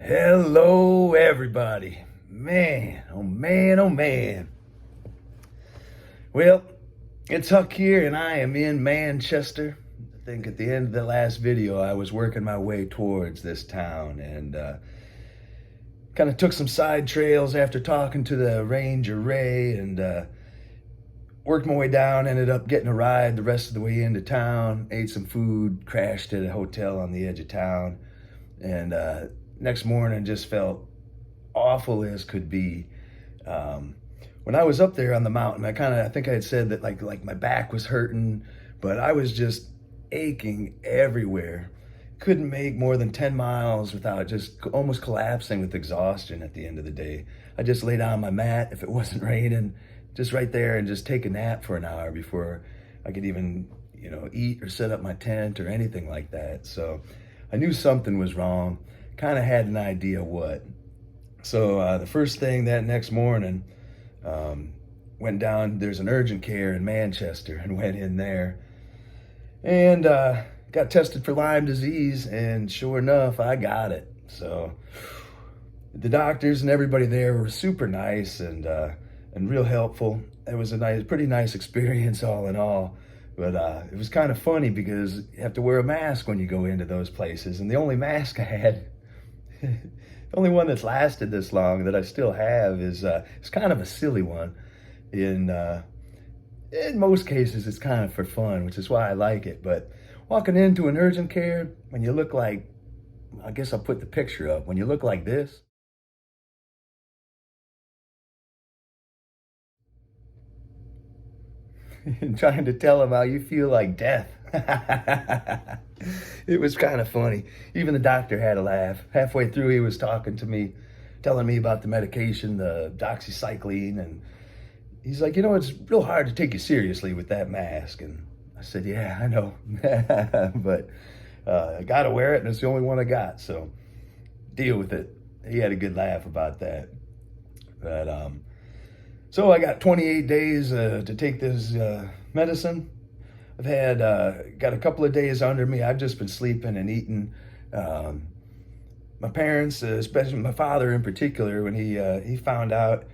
Hello, everybody. Man, oh man, oh man. Well, it's Huck here, and I am in Manchester. I think at the end of the last video, I was working my way towards this town and kind of took some side trails after talking to the Ranger Ray and worked my way down, ended up getting a ride the rest of the way into town, ate some food, crashed at a hotel on the edge of town, and next morning just felt awful as could be. When I was up there on the mountain, I think I had said that like my back was hurting, but I was just aching everywhere. Couldn't make more than 10 miles without just almost collapsing with exhaustion at the end of the day. I just lay down on my mat if it wasn't raining, just right there, and just take a nap for an hour before I could even, eat or set up my tent or anything like that. So I knew something was wrong, kind of had an idea what. So the first thing that next morning, went down, there's an urgent care in Manchester, and went in there and got tested for Lyme disease, and sure enough, I got it. So the doctors and everybody there were super nice and real helpful. It was a pretty nice experience all in all. But it was kind of funny because you have to wear a mask when you go into those places. And the only mask I had, the only one that's lasted this long that I still have is it's kind of a silly one. In most cases, it's kind of for fun, which is why I like it. But walking into an urgent care, when you look like, I guess I'll put the picture up, when you look like this, and trying to tell them how you feel like death. It was kind of funny. Even the doctor had a laugh. Halfway through, he was talking to me, telling me about the medication, the doxycycline, and he's like, it's real hard to take you seriously with that mask. And I said, yeah, I know. But I got to wear it, and it's the only one I got, so deal with it. He had a good laugh about that. But so I got 28 days to take this medicine. I've had got a couple of days under me. I've just been sleeping and eating. My parents, especially my father in particular, when he found out,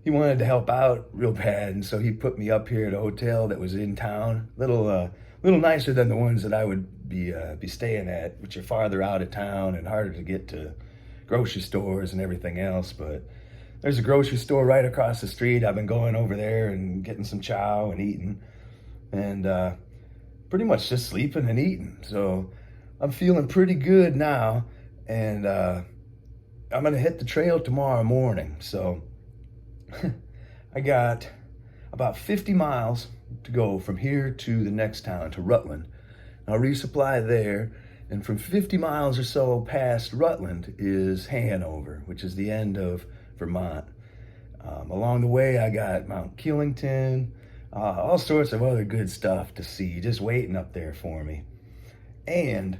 he wanted to help out real bad, and so he put me up here at a hotel that was in town, little nicer than the ones that I would be staying at, which are farther out of town and harder to get to grocery stores and everything else. But there's a grocery store right across the street. I've been going over there and getting some chow and eating, and pretty much just sleeping and eating. So I'm feeling pretty good now, and I'm gonna hit the trail tomorrow morning. So I got about 50 miles to go from here to the next town, to Rutland. I'll resupply there, and from 50 miles or so past Rutland is Hanover, which is the end of Vermont. Along the way, I got Mount Killington, all sorts of other good stuff to see, just waiting up there for me. And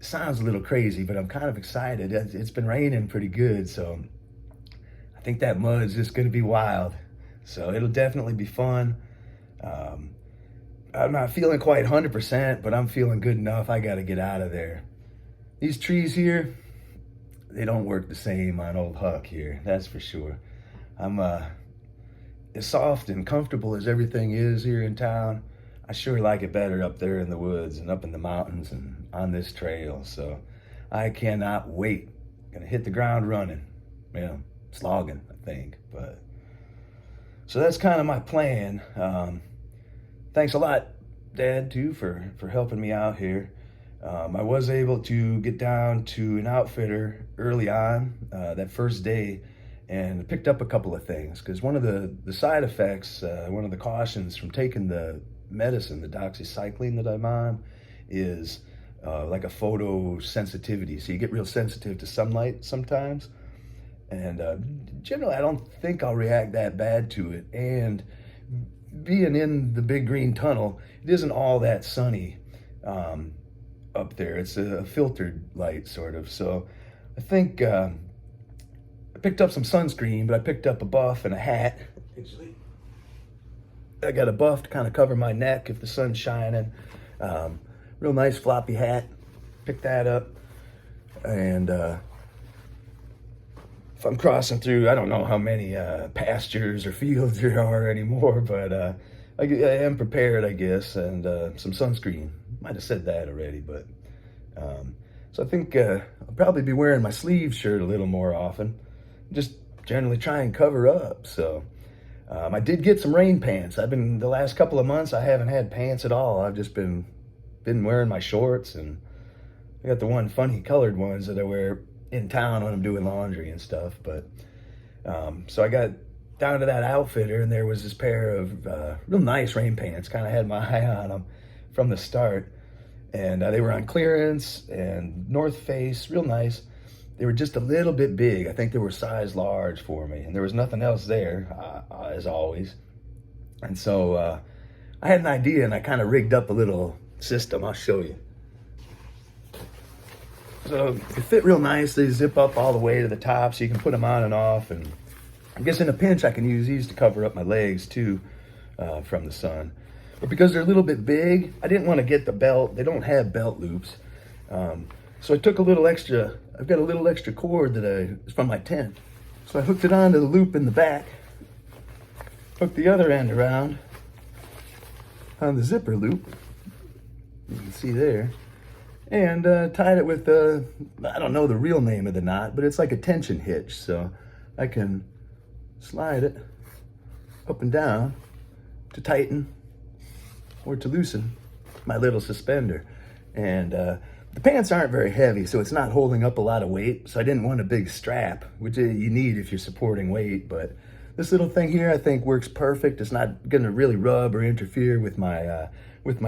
it sounds a little crazy, but I'm kind of excited. It's been raining pretty good, so I think that mud's just going to be wild. So it'll definitely be fun. I'm not feeling quite 100%, but I'm feeling good enough. I got to get out of there. These trees here, they don't work the same on old Huck here, that's for sure. I'm as soft and comfortable as everything is here in town, I sure like it better up there in the woods and up in the mountains and on this trail. So I cannot wait. Gonna hit the ground running. Slogging, I think. But so that's kind of my plan. Thanks a lot, Dad, too, for helping me out here. I was able to get down to an outfitter early on that first day and picked up a couple of things, because one of the side effects, one of the cautions from taking the medicine, the doxycycline that I'm on, is like a photosensitivity. So you get real sensitive to sunlight sometimes. And generally, I don't think I'll react that bad to it. And being in the big green tunnel, it isn't all that sunny up there. It's a filtered light, sort of. So I think I picked up some sunscreen, but I picked up a buff and a hat. Actually, I got a buff to kind of cover my neck if the sun's shining. Real nice floppy hat. Picked that up. And if I'm crossing through, I don't know how many pastures or fields there are anymore, but I am prepared, I guess, and some sunscreen. Might have said that already, but so I think I'll probably be wearing my sleeve shirt a little more often. Just generally try and cover up. So I did get some rain pants. The last couple of months, I haven't had pants at all. I've just been wearing my shorts, and I got the one funny colored ones that I wear in town when I'm doing laundry and stuff. But so I got down to that outfitter, and there was this pair of real nice rain pants. Kind of had my eye on them from the start, and they were on clearance and North Face, real nice. They were just a little bit big. I think they were size large for me, and there was nothing else there, as always. And so I had an idea, and I kind of rigged up a little system. I'll show you. So they fit real nice. They zip up all the way to the top, so you can put them on and off. And I guess in a pinch, I can use these to cover up my legs too from the sun. But because they're a little bit big, I didn't want to get the belt. They don't have belt loops. So I took a little extra, I've got a little extra cord it's from my tent. So I hooked it onto the loop in the back, hooked the other end around on the zipper loop, you can see there, and tied it with, I don't know the real name of the knot, but it's like a tension hitch. So I can slide it up and down to tighten or to loosen my little suspender. And the pants aren't very heavy, so it's not holding up a lot of weight. So I didn't want a big strap, which you need if you're supporting weight. But this little thing here, I think works perfect. It's not gonna really rub or interfere with my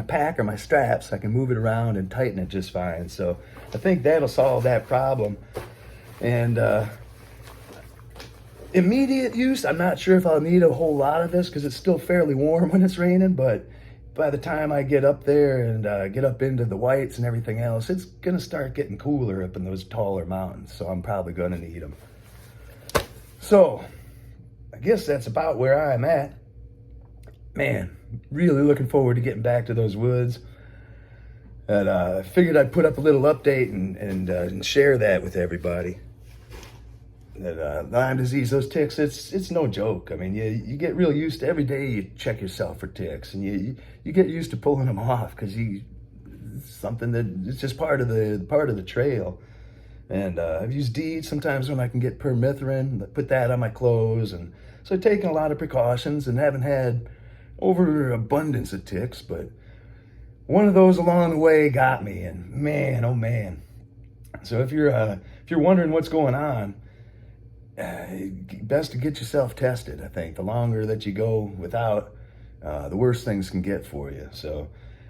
pack or my straps. I can move it around and tighten it just fine. So I think that'll solve that problem. And immediate use, I'm not sure if I'll need a whole lot of this because it's still fairly warm when it's raining, but by the time I get up there and get up into the whites and everything else, it's gonna start getting cooler up in those taller mountains, so I'm probably gonna need them. So I guess that's about where I'm at. Man, really looking forward to getting back to those woods. And I figured I'd put up a little update and share that with everybody. That Lyme disease, those ticks, it's no joke. I mean, you get real used to every day you check yourself for ticks, and you get used to pulling them off because it's something that it's just part of the trail. And I've used DEET sometimes when I can get permethrin, put that on my clothes, and so I've taken a lot of precautions and haven't had overabundance of ticks, but one of those along the way got me, and man, oh man. So if you're wondering what's going on, best to get yourself tested. I think the longer that you go without, the worse things can get for you. So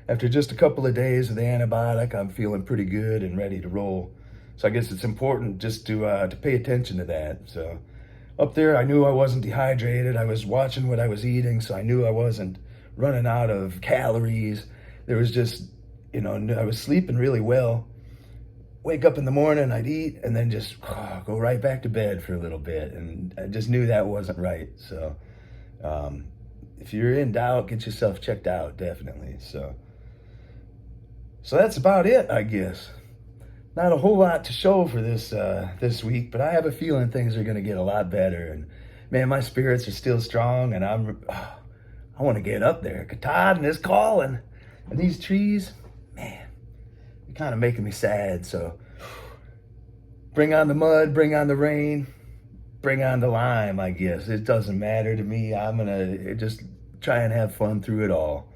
after just a couple of days of the antibiotic, I'm feeling pretty good and ready to roll. So I guess it's important just to pay attention to that. So up there, I knew I wasn't dehydrated. I was watching what I was eating, so I knew I wasn't running out of calories. There was just, I was sleeping really well. Wake up in the morning, I'd eat, and then just go right back to bed for a little bit. And I just knew that wasn't right. So if you're in doubt, get yourself checked out, definitely. So that's about it, I guess. Not a whole lot to show for this week, but I have a feeling things are going to get a lot better. And man, my spirits are still strong, and I want to get up there. Katahdin is calling, and these trees, man, kind of making me sad. So bring on the mud, bring on the rain, bring on the Lyme, I guess. It doesn't matter to me. I'm gonna just try and have fun through it all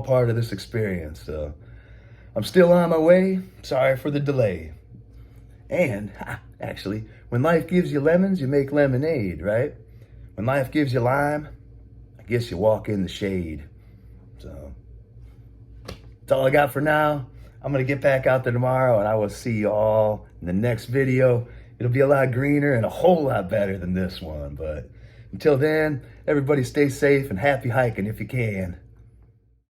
part of this experience. So I'm still on my way. Sorry for the delay. And actually, when life gives you lemons, you make lemonade, right? When life gives you Lyme, I guess you walk in the shade. So that's all I got for now. I'm going to get back out there tomorrow, and I will see you all in the next video. It'll be a lot greener and a whole lot better than this one. But until then, everybody stay safe and happy hiking if you can.